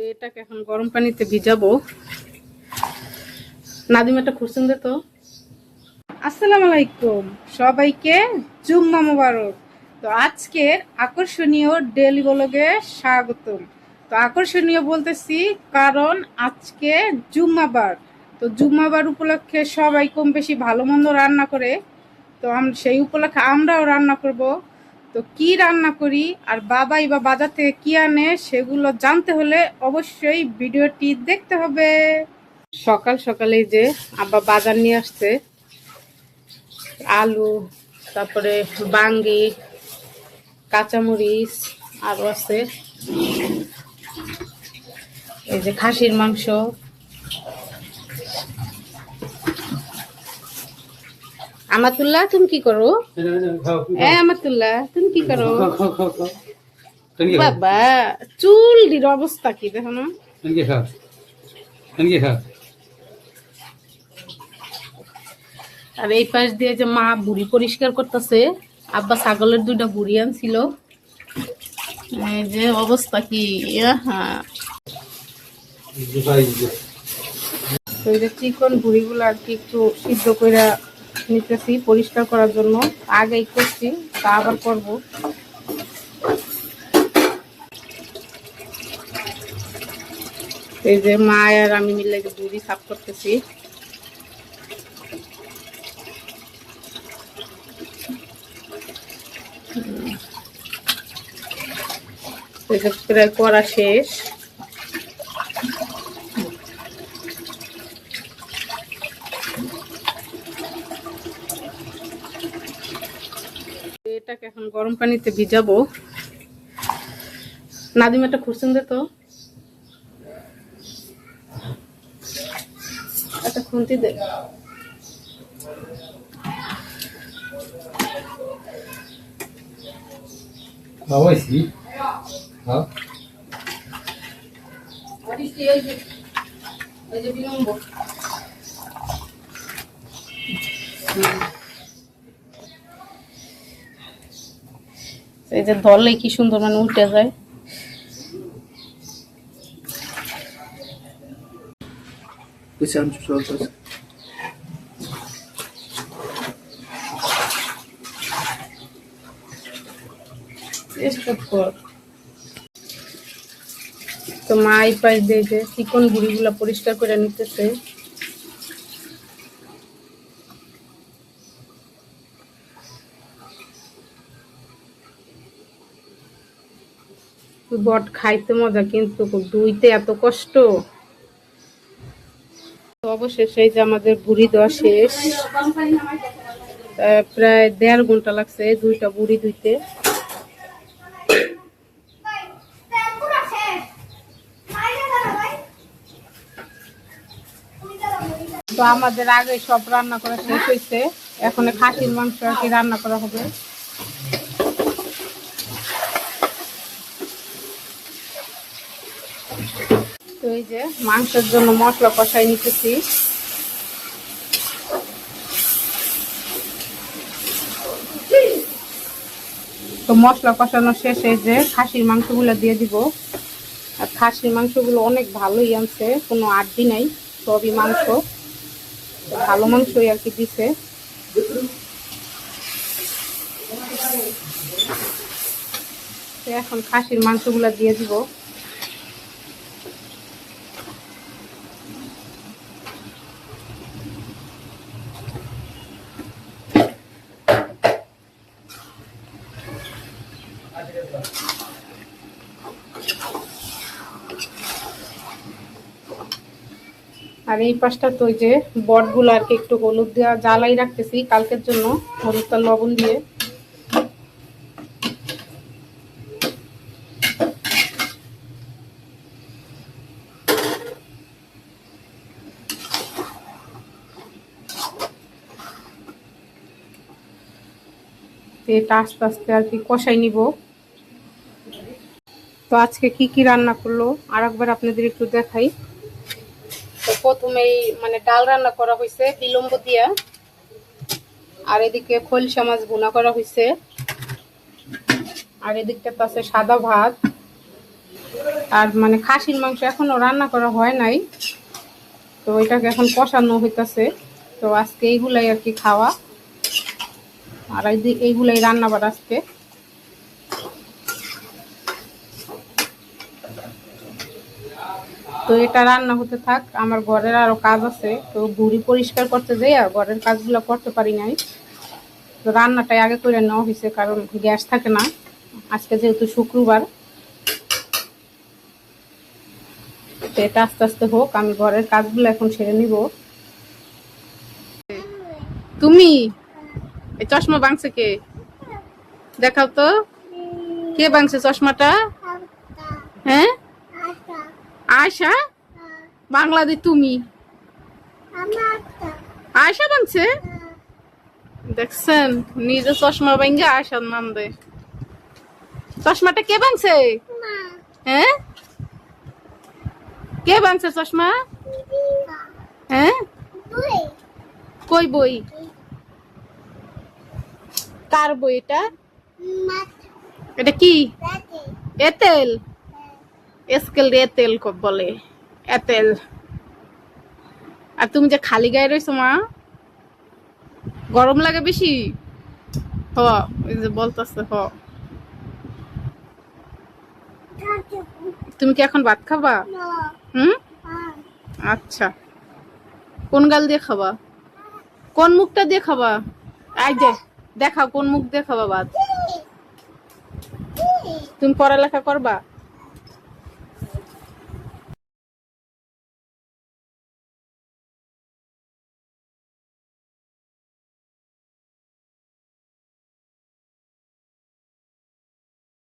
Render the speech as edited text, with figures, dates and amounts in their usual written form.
এটাকে এখন গরম পানিতে ভিজাবো। নাদিম এটা খুঁজছেন দে তো। আসসালামু আলাইকুম সবাইকে, জুম্মা মোবারক। তো আজকের আকর্ষণীয় ডেইলি ব্লগে স্বাগতম। তো আকর্ষণীয় বলতেছি কারণ আজকে জুম্মাবার। তো জুম্মাবার উপলক্ষে সবাই কম বেশি ভালো মন্দ রান্না করে। তো সেই উপলক্ষে আমরাও রান্না করব। তো কি রান্না করি আর বাবাই বা বাজার থেকে কি আনে সেগুলো জানতে হলে অবশ্যই ভিডিওটি দেখতে হবে। সকাল সকালে যে আব্বা বাজার নিয়ে আসছে, আলু, তারপরে বাঙ্গি, কাঁচামরিচ, আরও আছে এই যে খাসির মাংস। আমাতুল্লাহ তুমি কি করো? আমাতুল্লাহ তুমি কি করো? বাবা চুলটির অবস্থা কি দেখো না। আর এই পাশ দিয়ে যে মা বুড়ি পরিষ্কার করতেছে। আব্বা ছাগলের 2টা বুড়ি আনছিল। এই যে অবস্থা কি। চিকন বুড়িগুলো আর কি একটু সিদ্ধ করে নিতেছি পরিষ্কার করার জন্য। আগেই করছি, তা আবার করব। এই যে মা আর আমি মিলে বুড়ি সাফ করতেছি। প্রায় করা শেষ। এটাকে এখন গরম পানিতে ভিজাবো। নাদিম এটা খুঁজছেন দে তো। একটা খুন্তি দে। এই যে ধরলেই কি সুন্দর মানে উল্টে যায়। তো মা এই পাশ দিয়ে যে চিকন বুড়িগুলা পরিষ্কার করে নিতেছে। বট খাইতে মজা, কিন্তু ধুইতে এত কষ্ট। তো অবশেষে এই যে আমাদের বুড়ি দেওয়া শেষ। প্রায় 1.5 ঘন্টা লাগছে 2টা বুড়ি ধুইতে। তো আমাদের আগে সব রান্না করা শেষ হয়েছে। এখন খাসির মাংস আর কি রান্না করা হবে। তো এই যে মাংসের জন্য মশলা কষাই নিতেছি। তো মশলা কষানো শেষে যে খাসির মাংসগুলো দিয়ে দিব। আর খাসির মাংসগুলো অনেক ভালোই আনছে, কোনো আড্ডি নাই, সবই মাংস, ভালো মাংসই আর কি দিছে। এখন খাসির মাংসগুলো দিয়ে দিব। আর এই পাশটা তো ওই যে বটগুলো আর কি একটু হলুদ দেওয়া জ্বালাই রাখতেছি কালকের জন্য, হলুদ আর লবণ দিয়ে। এটা আস্তে আস্তে আর কি কষাই নিব। তো আজকে কি কি রান্না করলো আর একবার আপনাদের একটু দেখাই। তো প্রথমেই মানে ডাল রান্না করা হয়েছে বিলম্ব দিয়া, আর এদিকে খলসা মাছ ভুনা করা হয়েছে, আর এদিকটা তো আছে সাদা ভাত। আর মানে খাসির মাংস এখনো রান্না করা হয় নাই, তো এটাকে এখন কষানো হইতাছে। তো আজকে এইগুলাই আর কি খাওয়া, আর এইগুলাই রান্না বাড়া আজকে। তো এটা রান্না হতে থাক, আমার ঘরের আরো কাজ আছে, তো বুড়ি পরিষ্কার করতে যাই আর ঘরের কাজগুলো করতে পারি নাই। তো রান্নাটাই আগে করে নেওয়া হয়েছে, কারণ গ্যাস থাকে না আজকে যেহেতু শুক্রবার। তো এটা আস্তে আস্তে হোক, আমি ঘরের কাজগুলো এখন সেরে নিব। তুমি এই চশমা ভাঙছে কে? দেখাও তো, কে ভাঙছে চশমাটা? হ্যাঁ, আয়শা বাংলাদেশ। তুমি আয়শা ভাঙছে? দেখছেন, নিজে চশমা ভাঙ্গে আয়সার নাম দেয়। চশমাটা কে ভাঙছে? হ্যাঁ, কে ভাঙছে চশমা? হ্যাঁ, কই বই? কার বই এটা? এটা কি? এতেল? এসকেল এতেল বলে, এতেল। আর তুমি যে খালি গায়ে রয়েছো মা, গরম লাগে বেশি? হ, ওই যে বলতেছে হ। তুমি কি এখন ভাত খাবা? হুম, আচ্ছা। কোন গাল দিয়ে খাবা? কোন মুখটা দিয়ে খাবা? এই যে দেখাও, কোন মুখ দিয়ে খাবা ভাত? তুমি পড়ালেখা করবা?